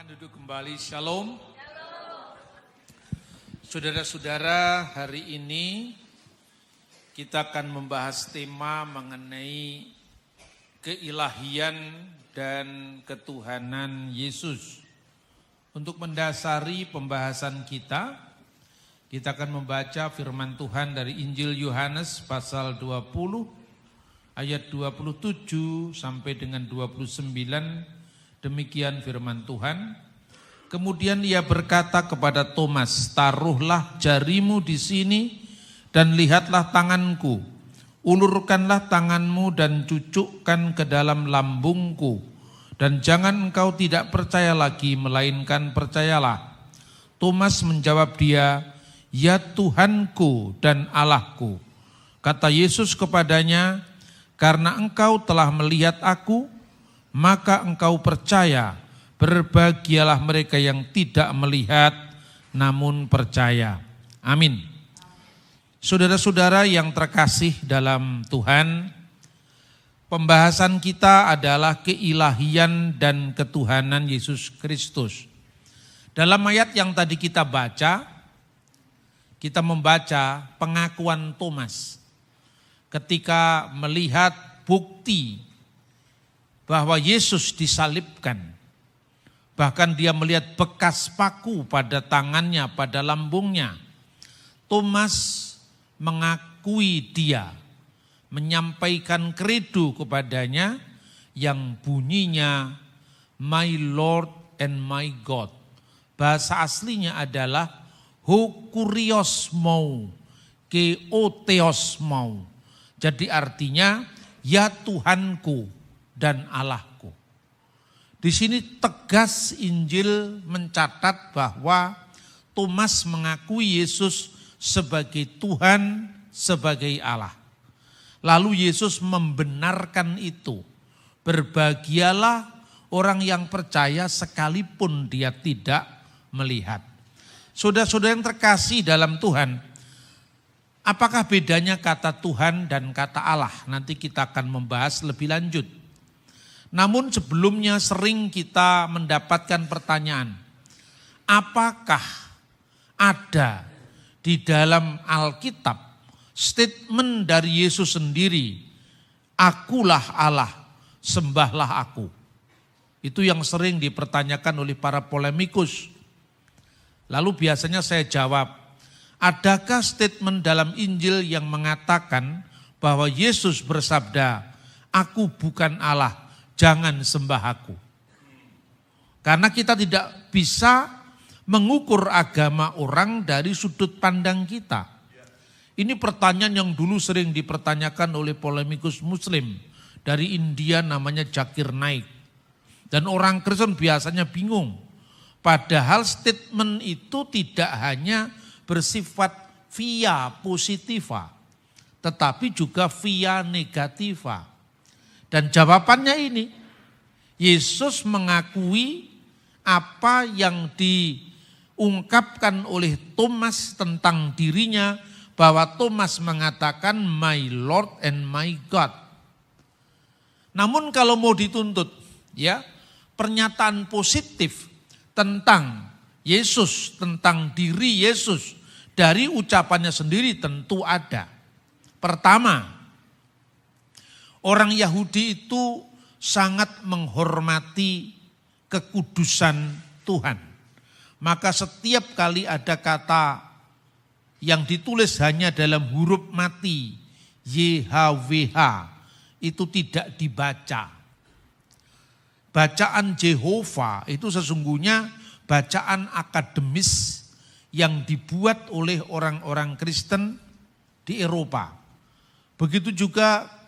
Silakan duduk kembali. Shalom. Saudara-saudara, hari ini kita akan membahas tema mengenai keilahian dan ketuhanan Yesus. Untuk mendasari pembahasan kita akan membaca firman Tuhan dari Injil Yohanes pasal 20 ayat 27 sampai dengan 29. Demikian firman Tuhan. Kemudian ia berkata kepada Thomas, "Taruhlah jarimu di sini dan lihatlah tanganku. Ulurkanlah tanganmu dan cucukkan ke dalam lambungku. Dan jangan engkau tidak percaya lagi, melainkan percayalah." Thomas menjawab dia, "Ya Tuhanku dan Allahku." Kata Yesus kepadanya, "Karena engkau telah melihat aku, maka engkau percaya. Berbahagialah mereka yang tidak melihat namun percaya." Amin. Saudara-saudara yang terkasih dalam Tuhan, pembahasan kita adalah keilahian dan ketuhanan Yesus Kristus. Dalam ayat yang tadi kita baca, kita membaca pengakuan Thomas ketika melihat bukti bahwa Yesus disalibkan. Bahkan dia melihat bekas paku pada tangannya, pada lambungnya. Thomas mengakui dia, menyampaikan kredo kepadanya yang bunyinya, "My Lord and my God." Bahasa aslinya adalah ho kurios mau, ke oteos mau. Jadi artinya, ya Tuhanku dan Allahku. Di sini tegas Injil mencatat bahwa Thomas mengakui Yesus sebagai Tuhan, sebagai Allah. Lalu Yesus membenarkan itu. Berbahagialah orang yang percaya sekalipun dia tidak melihat. Saudara-saudara yang terkasih dalam Tuhan, apakah bedanya kata Tuhan dan kata Allah? Nanti kita akan membahas lebih lanjut. Namun sebelumnya sering kita mendapatkan pertanyaan, apakah ada di dalam Alkitab statement dari Yesus sendiri, "Akulah Allah, sembahlah aku." Itu yang sering dipertanyakan oleh para polemikus. Lalu biasanya saya jawab, adakah statement dalam Injil yang mengatakan bahwa Yesus bersabda, "Aku bukan Allah, jangan sembah aku"? Karena kita tidak bisa mengukur agama orang dari sudut pandang kita. Ini pertanyaan yang dulu sering dipertanyakan oleh polemikus Muslim dari India, namanya Zakir Naik. Dan orang Kristen biasanya bingung. Padahal statement itu tidak hanya bersifat via positiva, tetapi juga via negativa. Dan jawabannya ini, Yesus mengakui apa yang diungkapkan oleh Thomas tentang dirinya, bahwa Thomas mengatakan, "My Lord and my God." Namun kalau mau dituntut, ya, pernyataan positif tentang Yesus, tentang diri Yesus dari ucapannya sendiri tentu ada. Pertama, orang Yahudi itu sangat menghormati kekudusan Tuhan. Maka setiap kali ada kata yang ditulis hanya dalam huruf mati, YHWH, itu tidak dibaca. Bacaan Jehovah itu sesungguhnya bacaan akademis yang dibuat oleh orang-orang Kristen di Eropa. Begitu juga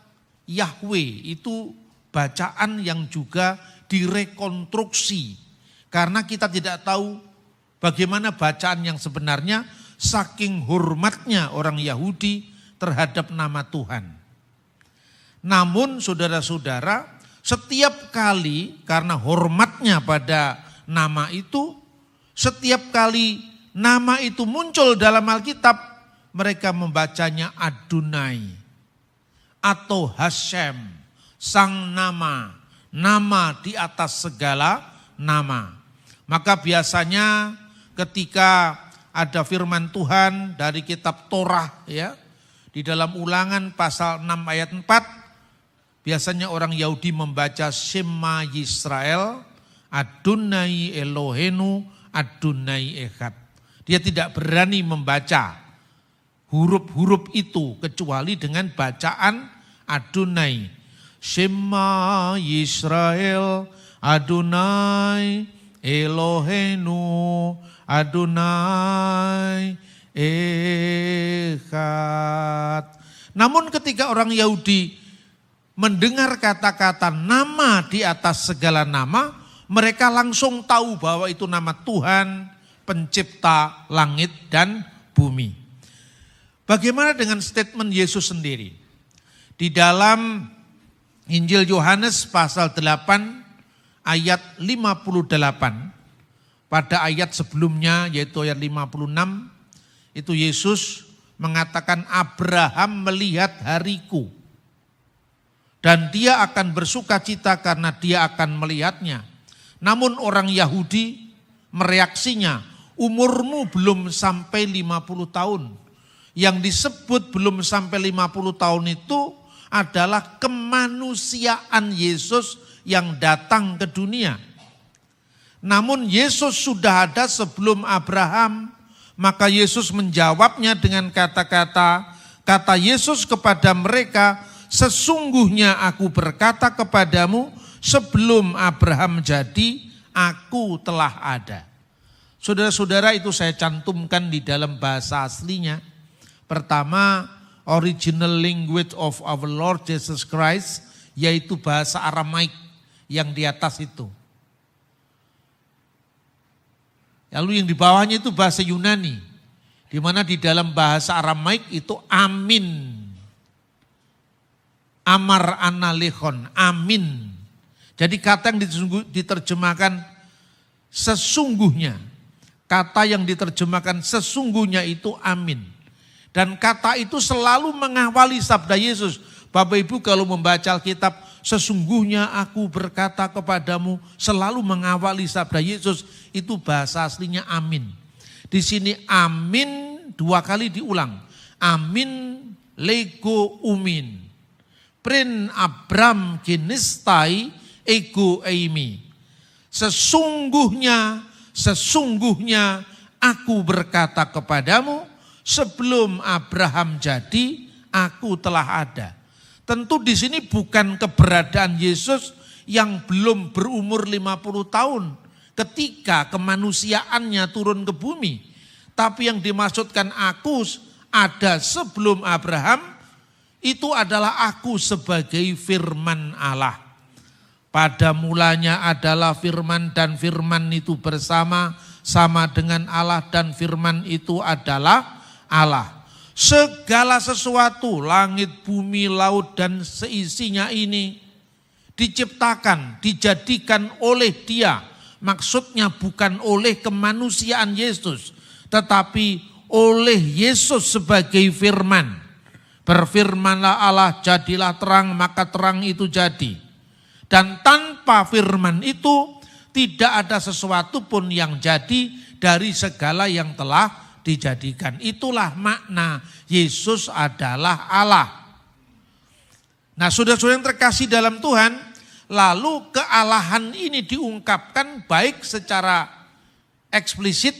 Yahweh, itu bacaan yang juga direkonstruksi. Karena kita tidak tahu bagaimana bacaan yang sebenarnya, saking hormatnya orang Yahudi terhadap nama Tuhan. Namun saudara-saudara, setiap kali karena hormatnya pada nama itu, setiap kali nama itu muncul dalam Alkitab, mereka membacanya Adonai atau Hashem, sang nama, nama di atas segala nama. Maka biasanya ketika ada firman Tuhan dari kitab Torah ya, di dalam Ulangan pasal 6 ayat 4, biasanya orang Yahudi membaca Shema Yisrael, Adonai Elohenu, Adonai Echad. Dia tidak berani membaca huruf-huruf itu kecuali dengan bacaan Adonai. Shema Yisrael, Adonai Elohenu, Adonai Echad. Namun ketika orang Yahudi mendengar kata-kata nama di atas segala nama, mereka langsung tahu bahwa itu nama Tuhan, pencipta langit dan bumi. Bagaimana dengan statement Yesus sendiri? Di dalam Injil Yohanes pasal 8 ayat 58, pada ayat sebelumnya yaitu ayat 56, itu Yesus mengatakan Abraham melihat hariku dan dia akan bersukacita karena dia akan melihatnya. Namun orang Yahudi mereaksinya, umurmu belum sampai 50 tahun. Yang disebut belum sampai 50 tahun itu adalah kemanusiaan Yesus yang datang ke dunia. Namun Yesus sudah ada sebelum Abraham, maka Yesus menjawabnya dengan kata Yesus kepada mereka, sesungguhnya aku berkata kepadamu, sebelum Abraham jadi, aku telah ada. Saudara-saudara, itu saya cantumkan di dalam bahasa aslinya. Pertama, original language of our Lord Jesus Christ, yaitu bahasa Aramaik yang di atas itu. Lalu yang di bawahnya itu bahasa Yunani, di mana di dalam bahasa Aramaik itu amin. Amar analehon, amin. Jadi kata yang diterjemahkan sesungguhnya, kata yang diterjemahkan sesungguhnya itu amin. Dan kata itu selalu mengawali sabda Yesus. Bapak Ibu kalau membaca Alkitab, sesungguhnya aku berkata kepadamu, selalu mengawali sabda Yesus, itu bahasa aslinya amin. Di sini amin 2 kali diulang. Amin lego umin. Prin Abram kinistai ego eimi. Sesungguhnya aku berkata kepadamu, sebelum Abraham jadi, aku telah ada. Tentu di sini bukan keberadaan Yesus yang belum berumur 50 tahun ketika kemanusiaannya turun ke bumi. Tapi yang dimaksudkan aku ada sebelum Abraham, itu adalah aku sebagai firman Allah. Pada mulanya adalah firman dan firman itu sama dengan Allah dan firman itu adalah Allah. Segala sesuatu, langit, bumi, laut dan seisinya ini diciptakan, dijadikan oleh Dia. Maksudnya bukan oleh kemanusiaan Yesus, tetapi oleh Yesus sebagai firman. Berfirmanlah Allah, jadilah terang, maka terang itu jadi. Dan tanpa firman itu tidak ada sesuatu pun yang jadi dari segala yang telah dijadikan. Itulah makna Yesus adalah Allah. Nah, saudara-saudara yang terkasih dalam Tuhan, lalu kealahan ini diungkapkan baik secara eksplisit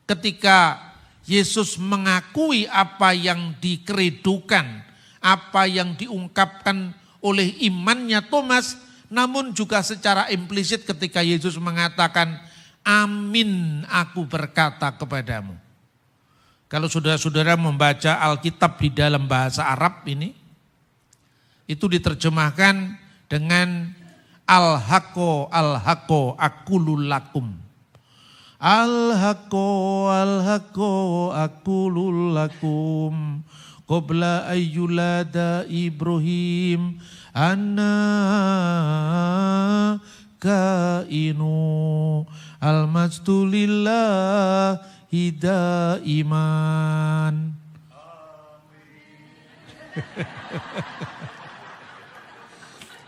ketika Yesus mengakui apa yang dikredokan, apa yang diungkapkan oleh imannya Thomas, namun juga secara implisit ketika Yesus mengatakan, amin aku berkata kepadamu. Kalau saudara-saudara membaca Alkitab di dalam bahasa Arab ini, itu diterjemahkan dengan al-haqqo aqulul lakum. Al-haqqo aqulul lakum. Qabla ayyulada Ibrahim anna kainu al-majdu lillah hida iman.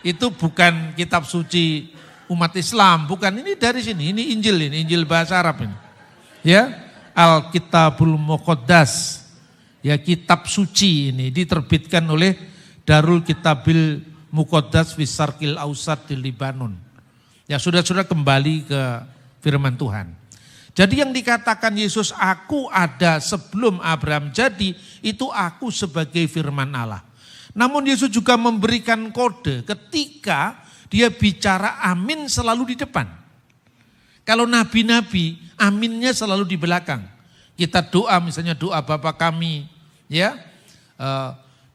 Itu bukan kitab suci umat Islam, bukan, ini dari sini, ini Injil bahasa Arab ini. Ya, Al-Kitabul Muqaddas, ya kitab suci ini diterbitkan oleh Darul Kitabil Muqaddas fi Syarqil Ausat di Libanon. Ya sudah kembali ke firman Tuhan. Jadi yang dikatakan Yesus, aku ada sebelum Abraham jadi, itu aku sebagai firman Allah. Namun Yesus juga memberikan kode ketika dia bicara amin selalu di depan. Kalau nabi-nabi aminnya selalu di belakang. Kita doa misalnya doa Bapa kami, ya,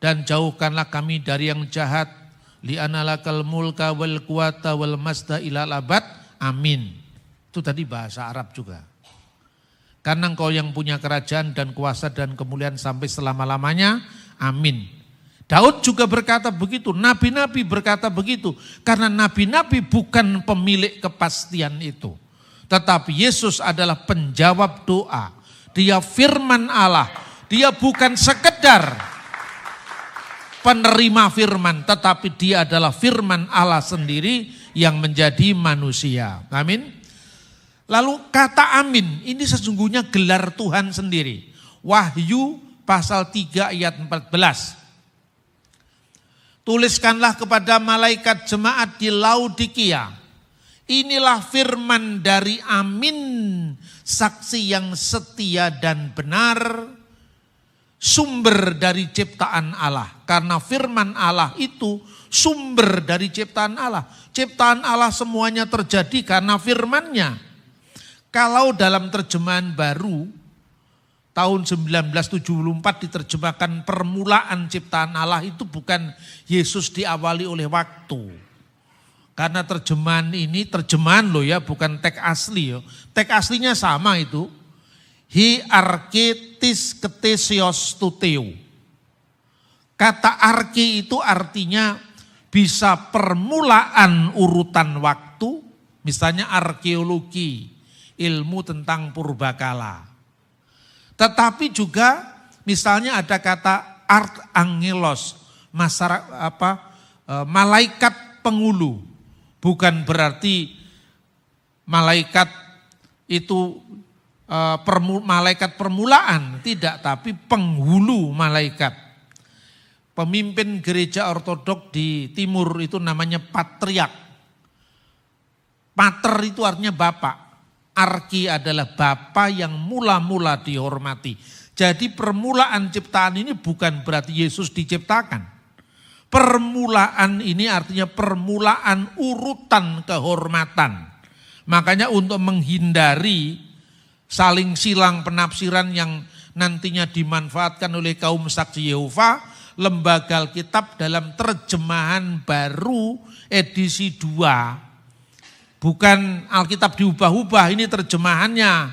dan jauhkanlah kami dari yang jahat, li'anna lakal mulka wal quwata wal masda ilal abad, amin. Itu tadi bahasa Arab juga. Karena engkau yang punya kerajaan dan kuasa dan kemuliaan sampai selama-lamanya, amin. Daud juga berkata begitu, nabi-nabi berkata begitu. Karena nabi-nabi bukan pemilik kepastian itu. Tetapi Yesus adalah penjawab doa. Dia firman Allah, dia bukan sekedar penerima firman, tetapi dia adalah firman Allah sendiri yang menjadi manusia. Amin. Lalu kata amin, ini sesungguhnya gelar Tuhan sendiri. Wahyu pasal 3 ayat 14. Tuliskanlah kepada malaikat jemaat di Laodikia. Inilah firman dari amin, saksi yang setia dan benar, sumber dari ciptaan Allah. Karena firman Allah itu sumber dari ciptaan Allah. Ciptaan Allah semuanya terjadi karena firman-Nya. Kalau dalam terjemahan baru, tahun 1974 diterjemahkan permulaan ciptaan Allah, itu bukan Yesus diawali oleh waktu. Karena terjemahan ini, terjemahan loh ya, bukan teks asli ya. Teks aslinya sama itu. Hi arketis ketesios tuteu. Kata arke itu artinya bisa permulaan urutan waktu. Misalnya arkeologi, ilmu tentang purbakala. Tetapi juga misalnya ada kata arkangelos, malaikat penghulu. Bukan berarti malaikat itu malaikat permulaan, tidak, tapi penghulu malaikat. Pemimpin gereja ortodok di timur itu namanya patriark. Pater itu artinya bapak. Arki adalah bapa yang mula-mula dihormati. Jadi permulaan ciptaan ini bukan berarti Yesus diciptakan. Permulaan ini artinya permulaan urutan kehormatan. Makanya untuk menghindari saling silang penafsiran yang nantinya dimanfaatkan oleh kaum saksi Yehova, Lembaga Alkitab dalam terjemahan baru edisi 2. Bukan Alkitab diubah-ubah, ini terjemahannya.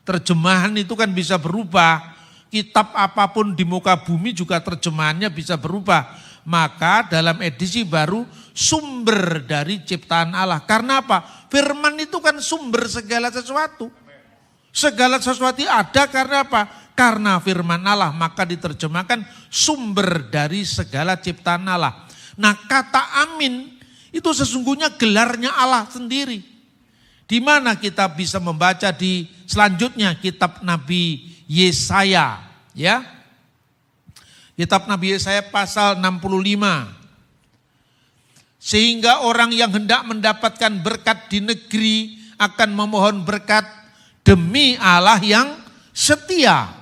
Terjemahan itu kan bisa berubah. Kitab apapun di muka bumi juga terjemahannya bisa berubah. Maka dalam edisi baru sumber dari ciptaan Allah. Karena apa? Firman itu kan sumber segala sesuatu. Segala sesuatu ada karena apa? Karena firman Allah, maka diterjemahkan sumber dari segala ciptaan Allah. Nah, kata amin itu sesungguhnya gelarnya Allah sendiri. Di mana kita bisa membaca di selanjutnya kitab Nabi Yesaya, ya. Kitab Nabi Yesaya pasal 65. Sehingga orang yang hendak mendapatkan berkat di negeri akan memohon berkat demi Allah yang setia.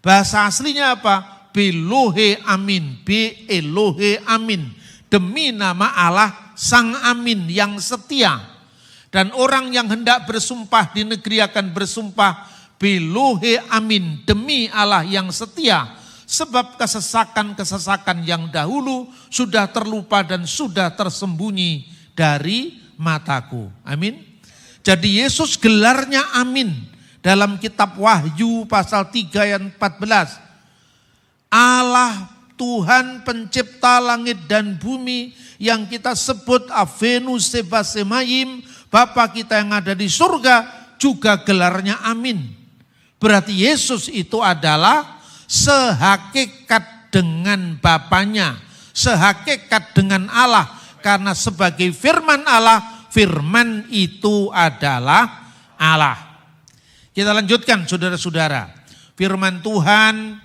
Bahasa aslinya apa? Belohe amin, be Elohe amin. Demi nama Allah Sang Amin yang setia. Dan orang yang hendak bersumpah di negeri akan bersumpah belohe amin, demi Allah yang setia. Sebab kesesakan-kesesakan yang dahulu sudah terlupa dan sudah tersembunyi dari mataku. Amin. Jadi Yesus gelarnya amin. Dalam kitab Wahyu pasal 3 ayat 14. Allah Tuhan pencipta langit dan bumi yang kita sebut Avenu Sebasemayim, Bapa kita yang ada di surga, juga gelarnya amin. Berarti Yesus itu adalah sehakikat dengan Bapanya, sehakikat dengan Allah, karena sebagai firman Allah, firman itu adalah Allah. Kita lanjutkan saudara-saudara. Firman Tuhan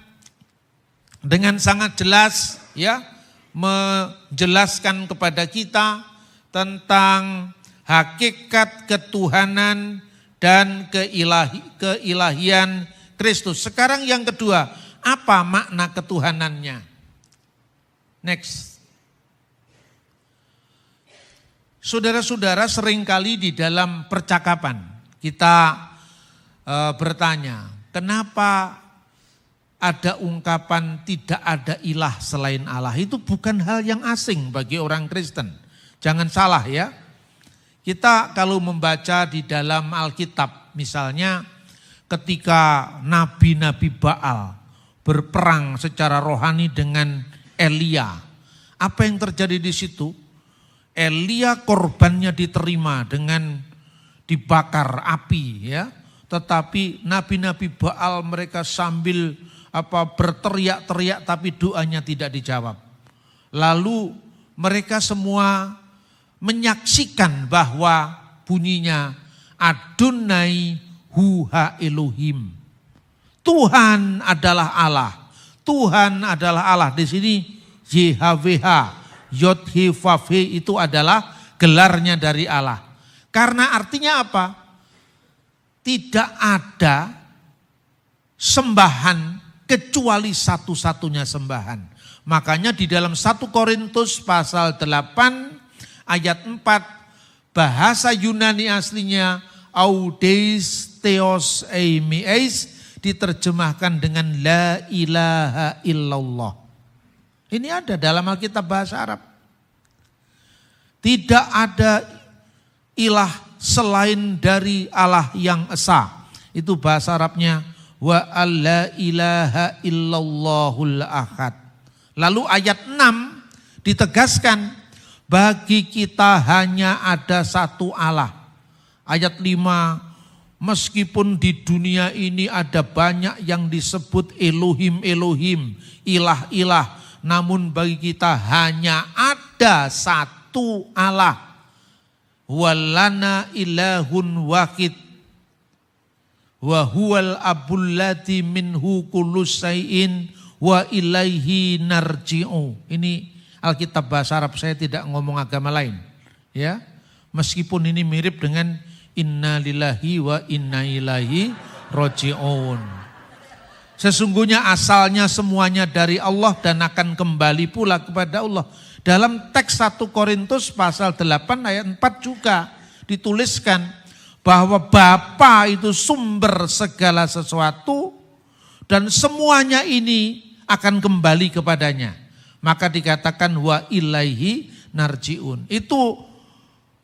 dengan sangat jelas ya menjelaskan kepada kita tentang hakikat ketuhanan dan keilahian Kristus. Sekarang yang kedua, apa makna ketuhanannya? Next. Saudara-saudara, seringkali di dalam percakapan kita bertanya, kenapa ada ungkapan tidak ada ilah selain Allah? Itu bukan hal yang asing bagi orang Kristen. Jangan salah ya. Kita kalau membaca di dalam Alkitab, misalnya ketika nabi-nabi Baal berperang secara rohani dengan Elia, apa yang terjadi di situ? Elia korbannya diterima dengan dibakar api ya, tetapi nabi-nabi Baal mereka sambil berteriak-teriak tapi doanya tidak dijawab. Lalu mereka semua menyaksikan bahwa bunyinya Adonai Huha Elohim. Tuhan adalah Allah. Tuhan adalah Allah. Di sini YHWH, Yod-He-Vav-He itu adalah gelarnya dari Allah. Karena artinya apa? Tidak ada sembahan kecuali satu-satunya sembahan. Makanya di dalam 1 Korintus pasal 8 ayat 4 bahasa Yunani aslinya Audeis Theos Eimiais diterjemahkan dengan la ilaha illallah. Ini ada dalam Alkitab bahasa Arab. Tidak ada ilah selain dari Allah yang esa. Itu bahasa Arabnya wa alla ilaha illallahul ahad. Lalu ayat 6 ditegaskan bagi kita hanya ada satu Allah. Ayat 5, meskipun di dunia ini ada banyak yang disebut Elohim, ilah-ilah, namun bagi kita hanya ada satu Allah. Walana ilahun wahid wa huwal abul ladzi minhu kullu syai'in wa ilaihi narji'u. Ini Alkitab bahasa Arab, saya tidak ngomong agama lain. Ya, meskipun ini mirip dengan inna lillahi wa inna ilaihi roji'un. Sesungguhnya asalnya semuanya dari Allah dan akan kembali pula kepada Allah. Dalam teks 1 Korintus pasal 8 ayat 4 juga dituliskan bahwa Bapa itu sumber segala sesuatu dan semuanya ini akan kembali kepadanya. Maka dikatakan wa ilaihi narji'un. Itu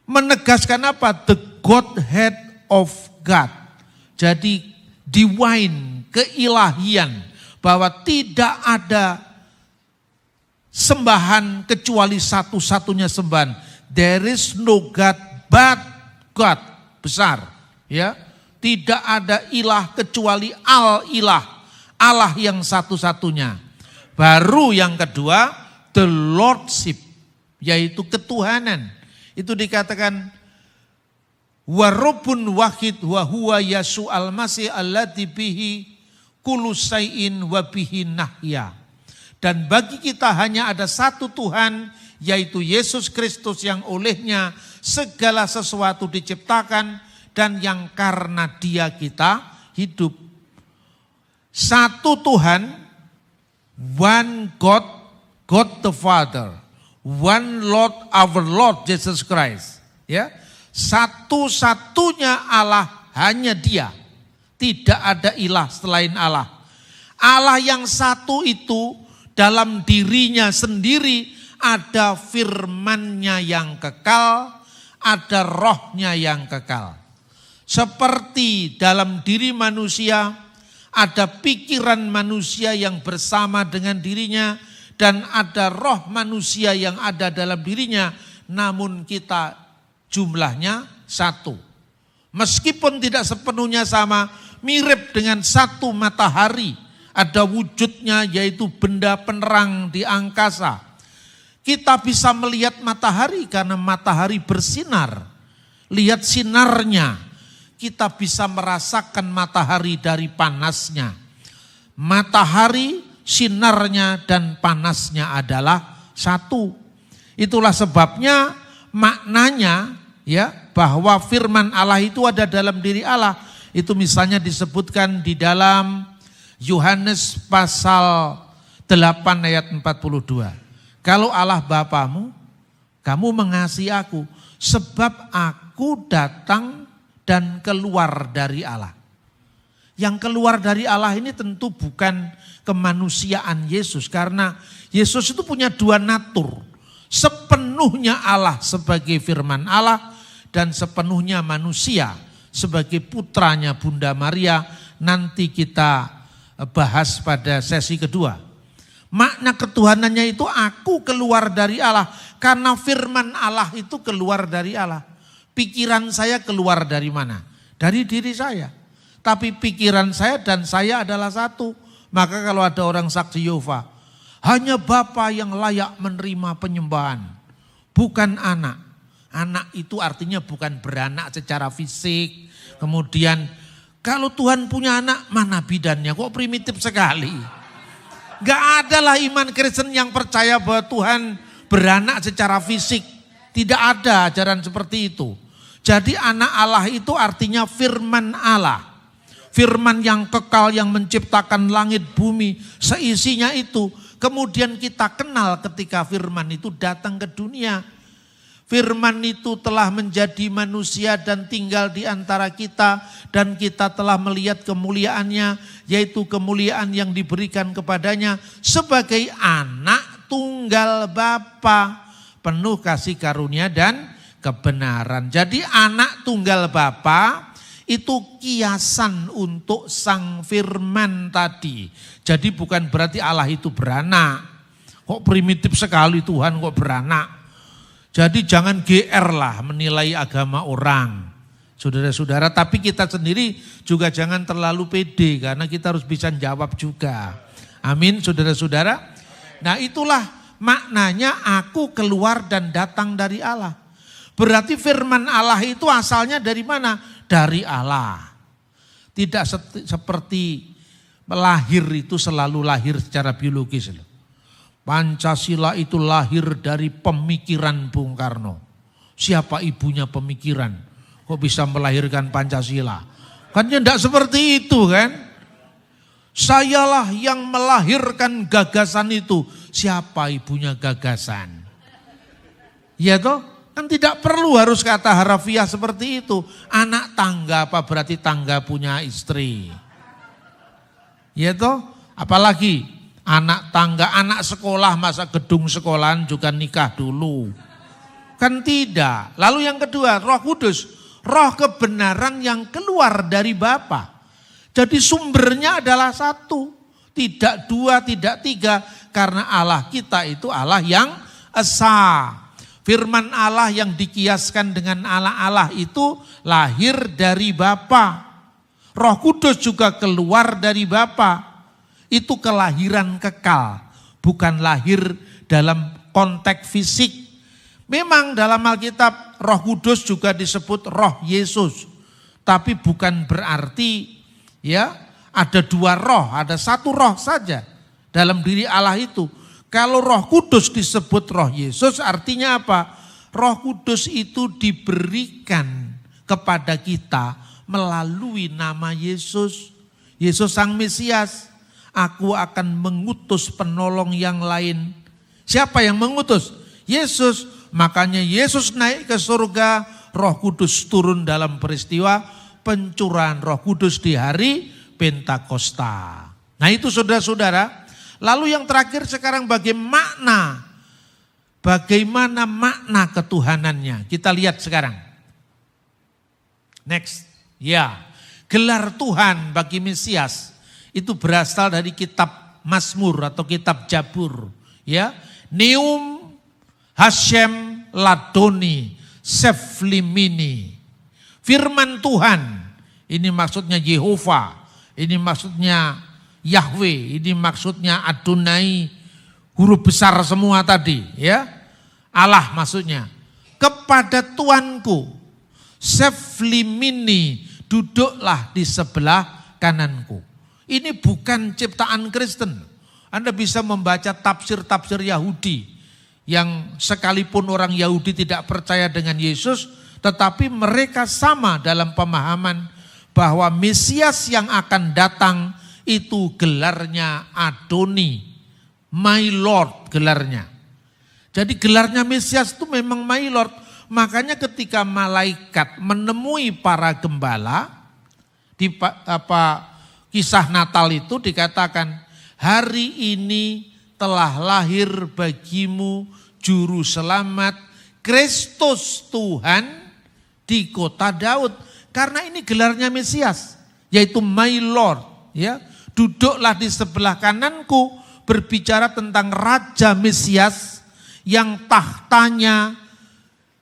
menegaskan apa? The Godhead of God. Jadi divine, keilahian. Bahwa tidak ada sembahan kecuali satu-satunya sembahan. There is no God but God. Besar. Ya, tidak ada ilah kecuali al-ilah. Allah yang satu-satunya. Baru yang kedua, the Lordship. Yaitu ketuhanan. Itu dikatakan wa rabbun wahid wa huwa Yesus al-Masih alladzi bihi kullu syai'in wa bihi nahya. Dan bagi kita hanya ada satu Tuhan, yaitu Yesus Kristus yang olehnya segala sesuatu diciptakan dan yang karena Dia kita hidup. Satu Tuhan, one God, God the Father. One Lord, our Lord Jesus Christ. Ya, satu-satunya Allah hanya Dia. Tidak ada ilah selain Allah. Allah yang satu itu dalam dirinya sendiri ada firman-Nya yang kekal, ada roh-Nya yang kekal. Seperti dalam diri manusia ada pikiran manusia yang bersama dengan dirinya, dan ada roh manusia yang ada dalam dirinya, namun kita jumlahnya satu. Meskipun tidak sepenuhnya sama, mirip dengan satu matahari. Ada wujudnya yaitu benda penerang di angkasa. Kita bisa melihat matahari karena matahari bersinar lihat sinarnya, kita bisa merasakan matahari dari panasnya. Matahari, sinarnya dan panasnya adalah satu. Itulah sebabnya maknanya ya bahwa firman Allah itu ada dalam diri Allah. Itu misalnya disebutkan di dalam Yohanes pasal 8 ayat 42. Kalau Allah Bapamu, kamu mengasihi aku sebab aku datang dan keluar dari Allah. Yang keluar dari Allah ini tentu bukan kemanusiaan Yesus, karena Yesus itu punya dua natur. Sepenuhnya Allah sebagai firman Allah dan sepenuhnya manusia sebagai putranya Bunda Maria. Nanti kita bahas pada sesi kedua. Makna ketuhanannya itu aku keluar dari Allah. Karena firman Allah itu keluar dari Allah. Pikiran saya keluar dari mana? Dari diri saya. Tapi pikiran saya dan saya adalah satu. Maka kalau ada orang saksi Yehova, hanya Bapa yang layak menerima penyembahan. Bukan anak. Anak itu artinya bukan beranak secara fisik. Kemudian kalau Tuhan punya anak, mana bidannya? Kok primitif sekali? Gak adalah iman Kristen yang percaya bahwa Tuhan beranak secara fisik. Tidak ada ajaran seperti itu. Jadi anak Allah itu artinya firman Allah. Firman yang kekal yang menciptakan langit bumi seisinya itu. Kemudian kita kenal ketika firman itu datang ke dunia. Firman itu telah menjadi manusia dan tinggal di antara kita. Dan kita telah melihat kemuliaannya, yaitu kemuliaan yang diberikan kepadanya sebagai anak tunggal Bapa, penuh kasih karunia dan kebenaran. Jadi anak tunggal Bapa itu kiasan untuk sang firman tadi. Jadi bukan berarti Allah itu beranak. Kok primitif sekali Tuhan kok beranak. Jadi jangan GR lah menilai agama orang. Saudara-saudara, tapi kita sendiri juga jangan terlalu pede karena kita harus bisa jawab juga. Amin, saudara-saudara. Nah itulah maknanya aku keluar dan datang dari Allah. Berarti firman Allah itu asalnya dari mana? Dari Allah. Tidak seperti lahir itu selalu lahir secara biologis. Pancasila itu lahir dari pemikiran Bung Karno. Siapa ibunya pemikiran? Kok bisa melahirkan Pancasila? Kan tidak seperti itu kan? Sayalah yang melahirkan gagasan itu. Siapa ibunya gagasan? Ya toh? Kan tidak perlu harus kata harafiah seperti itu. Anak tangga apa berarti tangga punya istri? Ya toh? Apalagi anak tangga, anak sekolah masa gedung sekolahan juga nikah dulu. Kan tidak. Lalu yang kedua, Roh Kudus. Roh kebenaran yang keluar dari Bapa. Jadi sumbernya adalah satu. Tidak dua, tidak tiga. Karena Allah kita itu Allah yang esa. Firman Allah yang dikiaskan dengan Allah itu lahir dari Bapa. Roh Kudus juga keluar dari Bapa. Itu kelahiran kekal, bukan lahir dalam konteks fisik. Memang dalam Alkitab Roh Kudus juga disebut Roh Yesus. Tapi bukan berarti ya ada dua roh, ada satu roh saja dalam diri Allah itu. Kalau Roh Kudus disebut Roh Yesus artinya apa? Roh Kudus itu diberikan kepada kita melalui nama Yesus. Yesus Sang Mesias. Aku akan mengutus penolong yang lain. Siapa yang mengutus? Yesus. Makanya Yesus naik ke surga, Roh Kudus turun dalam peristiwa pencurahan Roh Kudus di hari Pentakosta. Nah itu saudara-saudara. Lalu yang terakhir sekarang bagaimana makna ketuhanannya. Kita lihat sekarang. Next. Ya, gelar Tuhan bagi Mesias itu berasal dari kitab Mazmur atau kitab Jabur. Ya, Neum Hashem Ladoni Seflimini. Firman Tuhan, ini maksudnya Yehova, ini maksudnya Yahweh, ini maksudnya Adonai, huruf besar semua tadi ya. Allah maksudnya. Kepada Tuanku Seflimini, duduklah di sebelah kananku. Ini bukan ciptaan Kristen. Anda bisa membaca tafsir-tafsir Yahudi yang sekalipun orang Yahudi tidak percaya dengan Yesus, tetapi mereka sama dalam pemahaman bahwa Mesias yang akan datang itu gelarnya Adoni, my Lord gelarnya. Jadi gelarnya Mesias itu memang my Lord. Makanya ketika malaikat menemui para gembala di kisah Natal itu dikatakan, hari ini telah lahir bagimu juru selamat Kristus Tuhan di kota Daud. Karena ini gelarnya Mesias, yaitu my Lord. Ya, duduklah di sebelah kananku, berbicara tentang Raja Mesias yang tahtanya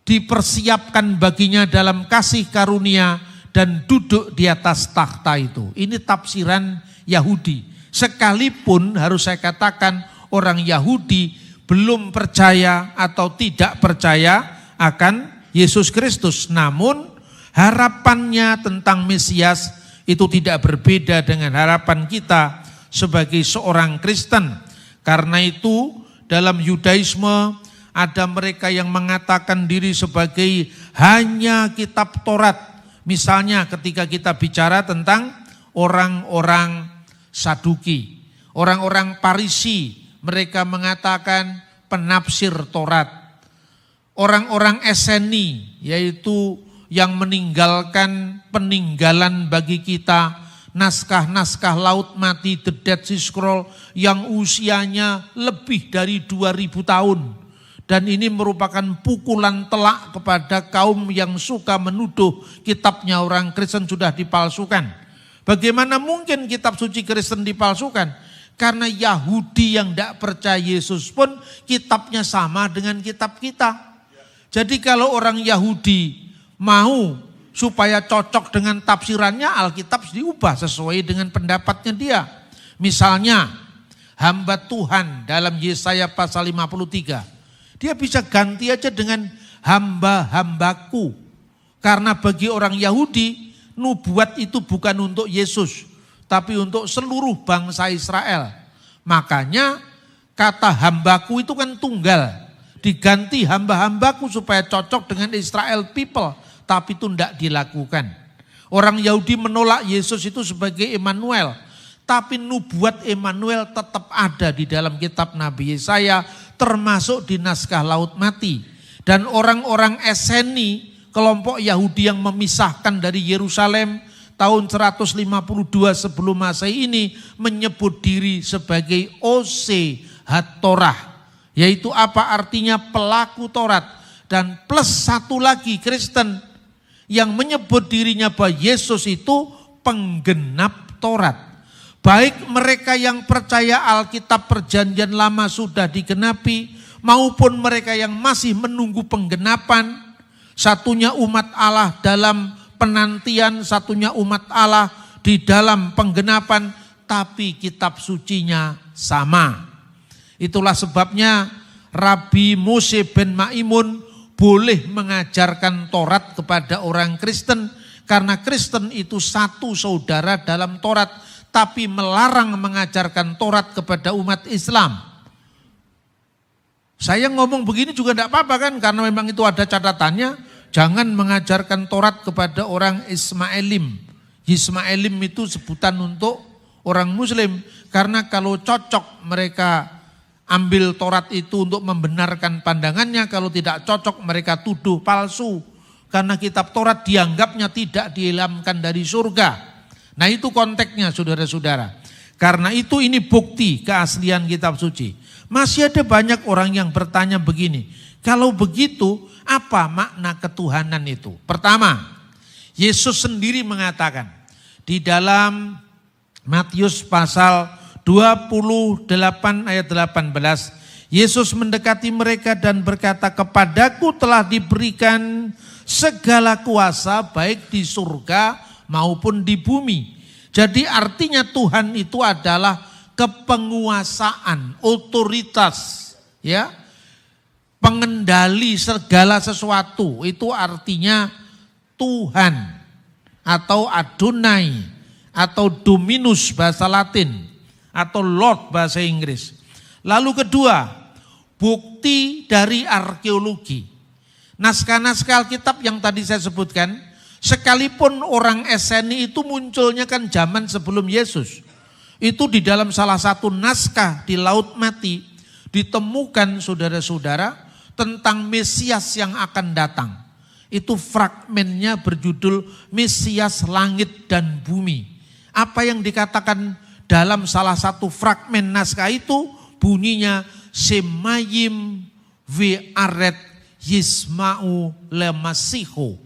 dipersiapkan baginya dalam kasih karunia dan duduk di atas takhta itu. Ini tafsiran Yahudi. Sekalipun harus saya katakan orang Yahudi belum percaya atau tidak percaya akan Yesus Kristus. Namun harapannya tentang Mesias itu tidak berbeda dengan harapan kita sebagai seorang Kristen. Karena itu dalam Yudaisme ada mereka yang mengatakan diri sebagai hanya kitab Taurat. Misalnya ketika kita bicara tentang orang-orang Saduki, orang-orang Parisi, mereka mengatakan penafsir Taurat. Orang-orang Eseni, yaitu yang meninggalkan peninggalan bagi kita, naskah-naskah Laut Mati, The Dead Sea Scroll yang usianya lebih dari 2000 tahun. Dan ini merupakan pukulan telak kepada kaum yang suka menuduh kitabnya orang Kristen sudah dipalsukan. Bagaimana mungkin kitab suci Kristen dipalsukan? Karena Yahudi yang tidak percaya Yesus pun kitabnya sama dengan kitab kita. Jadi kalau orang Yahudi mau supaya cocok dengan tafsirannya, Alkitab diubah sesuai dengan pendapatnya dia. Misalnya hamba Tuhan dalam Yesaya pasal 53. Dia bisa ganti aja dengan hamba-hambaku. Karena bagi orang Yahudi, nubuat itu bukan untuk Yesus, tapi untuk seluruh bangsa Israel. Makanya kata hambaku itu kan tunggal. Diganti hamba-hambaku supaya cocok dengan Israel people. Tapi itu tidak dilakukan. Orang Yahudi menolak Yesus itu sebagai Immanuel. Tapi nubuat Immanuel tetap ada di dalam kitab Nabi Yesaya, termasuk di naskah Laut Mati. Dan orang-orang Eseni, kelompok Yahudi yang memisahkan dari Yerusalem tahun 152 sebelum Masehi ini, menyebut diri sebagai Ose HaTorah. Yaitu apa artinya pelaku Taurat. Dan plus satu lagi Kristen yang menyebut dirinya bahwa Yesus itu penggenap Taurat. Baik mereka yang percaya Alkitab Perjanjian Lama sudah digenapi, maupun mereka yang masih menunggu penggenapan, satunya umat Allah dalam penantian, satunya umat Allah di dalam penggenapan, tapi kitab sucinya sama. Itulah sebabnya Rabi Mose ben Maimun boleh mengajarkan Taurat kepada orang Kristen, karena Kristen itu satu saudara dalam Taurat, tapi melarang mengajarkan Taurat kepada umat Islam. Saya ngomong begini juga tidak apa-apa kan, karena memang itu ada catatannya, jangan mengajarkan Taurat kepada orang Ismaelim. Ismaelim itu sebutan untuk orang Muslim, karena kalau cocok mereka ambil Taurat itu untuk membenarkan pandangannya, kalau tidak cocok mereka tuduh palsu. Karena kitab Taurat dianggapnya tidak diilhamkan dari surga. Nah itu konteksnya saudara-saudara. Karena itu ini bukti keaslian kitab suci. Masih ada banyak orang yang bertanya begini, kalau begitu apa makna ketuhanan itu? Pertama, Yesus sendiri mengatakan di dalam Matius pasal 28 ayat 18, Yesus mendekati mereka dan berkata, kepadaku telah diberikan segala kuasa baik di surga maupun di bumi. Jadi artinya Tuhan itu adalah kepenguasaan, otoritas, ya, pengendali segala sesuatu. Itu artinya Tuhan atau Adonai atau Dominus bahasa Latin atau Lord bahasa Inggris. Lalu kedua, bukti dari arkeologi. Naskah-naskah Alkitab yang tadi saya sebutkan, sekalipun orang Eseni itu munculnya kan zaman sebelum Yesus. Itu di dalam salah satu naskah di Laut Mati ditemukan saudara-saudara tentang Mesias yang akan datang. Itu fragmennya berjudul Mesias Langit dan Bumi. Apa yang dikatakan dalam salah satu fragmen naskah itu bunyinya Semayim ve'aret yisma'u lemasiho.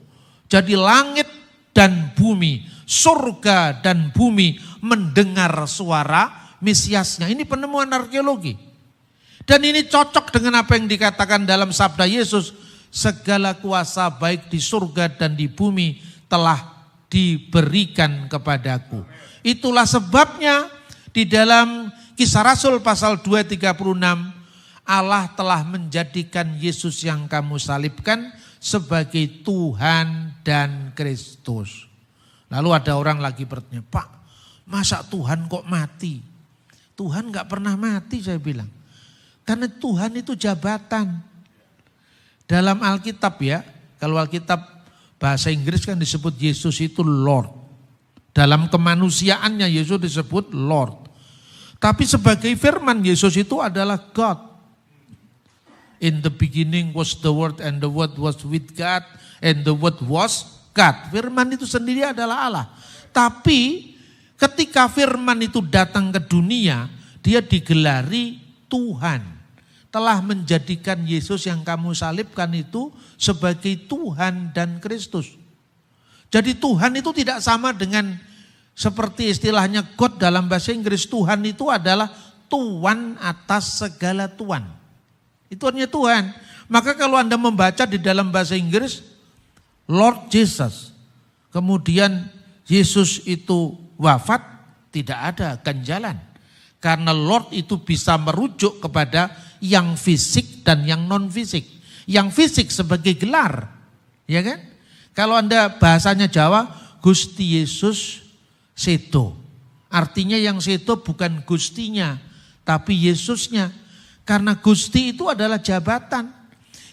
Jadi langit dan bumi, surga dan bumi mendengar suara Mesiasnya. Ini penemuan arkeologi. Dan ini cocok dengan apa yang dikatakan dalam sabda Yesus. Segala kuasa baik di surga dan di bumi telah diberikan kepadaku. Itulah sebabnya di dalam Kisah Rasul pasal 2:36, Allah telah menjadikan Yesus yang kamu salibkan sebagai Tuhan dan Kristus. Lalu ada orang lagi bertanya, Pak, masa Tuhan kok mati? Tuhan gak pernah mati, saya bilang. Karena Tuhan itu jabatan. Dalam Alkitab ya, kalau Alkitab bahasa Inggris kan disebut Yesus itu Lord. Dalam kemanusiaannya Yesus disebut Lord. Tapi sebagai firman Yesus itu adalah God. In the beginning was the Word and the Word was with God and the Word was God. Firman itu sendiri adalah Allah. Tapi ketika firman itu datang ke dunia, dia digelari Tuhan. Telah menjadikan Yesus yang kamu salibkan itu sebagai Tuhan dan Kristus. Jadi Tuhan itu tidak sama dengan seperti istilahnya God dalam bahasa Inggris. Tuhan itu adalah Tuan atas segala Tuan. Itu artinya Tuhan. Maka kalau Anda membaca di dalam bahasa Inggris, Lord Jesus. Kemudian Yesus itu wafat, tidak ada ganjalan. Karena Lord itu bisa merujuk kepada yang fisik dan yang non fisik. Yang fisik sebagai gelar, ya kan? Kalau Anda bahasanya Jawa, Gusti Yesus sedo. Artinya yang sedo bukan Gustinya, tapi Yesusnya. Karena Gusti itu adalah jabatan.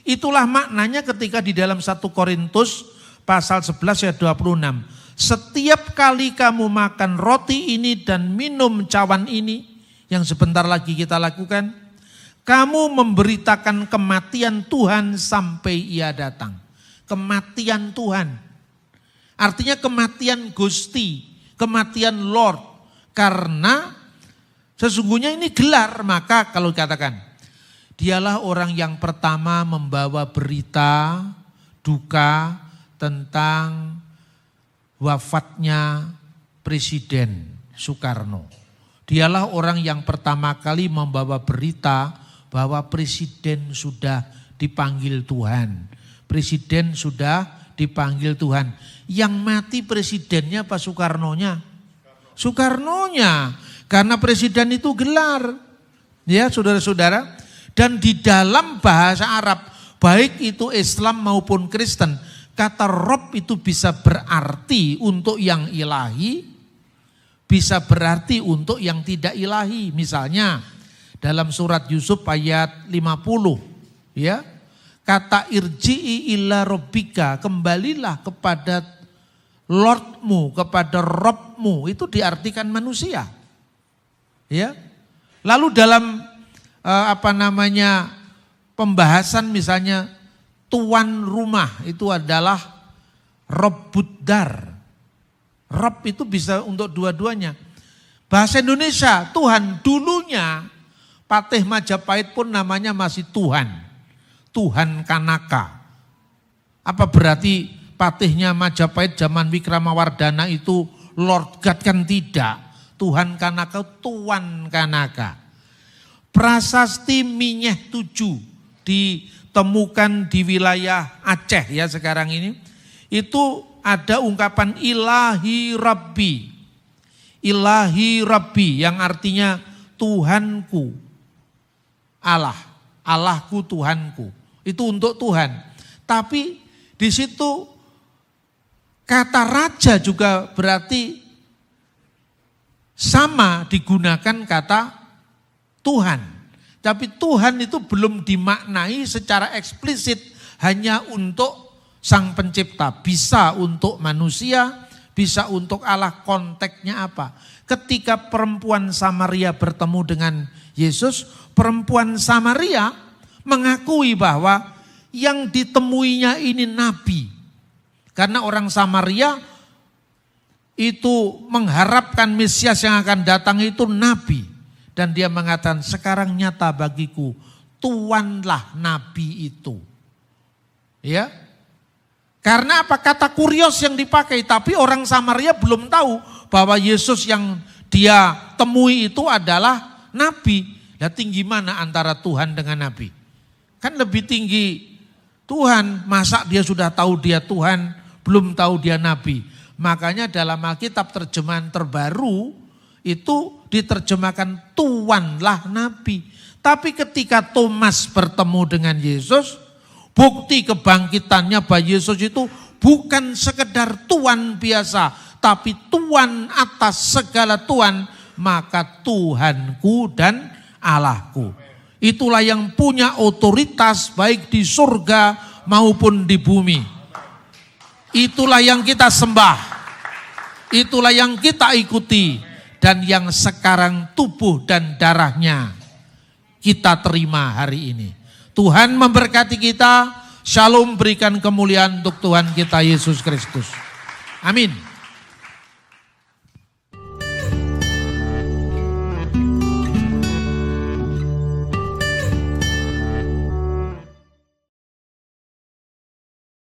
Itulah maknanya ketika di dalam 1 Korintus pasal 11 ayat 26. Setiap kali kamu makan roti ini dan minum cawan ini, yang sebentar lagi kita lakukan, kamu memberitakan kematian Tuhan sampai ia datang. Kematian Tuhan. Artinya kematian Gusti, kematian Lord. Karena sesungguhnya ini gelar, maka kalau dikatakan, dialah orang yang pertama membawa berita duka tentang wafatnya Presiden Soekarno. Dialah orang yang pertama kali membawa berita bahwa presiden sudah dipanggil Tuhan. Presiden sudah dipanggil Tuhan. Yang mati presidennya apa Soekarnonya? Soekarnonya. Karena presiden itu gelar. Ya saudara-saudara. Dan di dalam bahasa Arab, baik itu Islam maupun Kristen, kata Rob itu bisa berarti untuk yang ilahi, bisa berarti untuk yang tidak ilahi. Misalnya dalam surat Yusuf ayat 50, ya, kata irji'i illa robbika, kembalilah kepada Lordmu, kepada Robmu, itu diartikan manusia. Ya. Lalu dalam pembahasan misalnya tuan rumah itu adalah Robbuddar. Rob itu bisa untuk dua-duanya. Bahasa Indonesia, Tuhan, dulunya Patih Majapahit pun namanya masih Tuhan. Tuhan Kanaka. Apa berarti Patihnya Majapahit zaman Wikramawardhana itu Lord God? Kan tidak. Tuhan Kanaka, Tuan Kanaka. Prasasti Minyeh 7 ditemukan di wilayah Aceh ya sekarang ini. Itu ada ungkapan ilahi Rabbi. Ilahi Rabbi yang artinya Tuhanku. Allah, Allahku Tuhanku. Itu untuk Tuhan. Tapi di situ Kata raja juga berarti sama digunakan kata Tuhan. Tapi Tuhan itu belum dimaknai secara eksplisit hanya untuk Sang Pencipta. Bisa untuk manusia, bisa untuk Allah. Konteksnya apa? Ketika perempuan Samaria bertemu dengan Yesus, perempuan Samaria mengakui bahwa yang ditemuinya ini nabi. Karena orang Samaria itu mengharapkan Mesias yang akan datang itu nabi. Dan dia mengatakan, sekarang nyata bagiku, Tuanlah nabi itu. Ya. Karena apa? Kata kurios yang dipakai, tapi orang Samaria belum tahu bahwa Yesus yang dia temui itu adalah nabi. Nah, tinggi mana antara Tuhan dengan nabi? Kan lebih tinggi Tuhan, masa dia sudah tahu dia Tuhan, belum tahu dia nabi. Makanya dalam Alkitab terjemahan terbaru itu diterjemahkan Tuanlah nabi. Tapi ketika Thomas bertemu dengan Yesus, bukti kebangkitannya bahwa Yesus itu bukan sekedar Tuhan biasa, tapi Tuhan atas segala Tuhan, maka Tuhanku dan Allahku. Itulah yang punya otoritas baik di surga maupun di bumi. Itulah yang kita sembah, itulah yang kita ikuti, dan yang sekarang tubuh dan darahnya kita terima hari ini. Tuhan memberkati kita, shalom, berikan kemuliaan untuk Tuhan kita Yesus Kristus. Amin.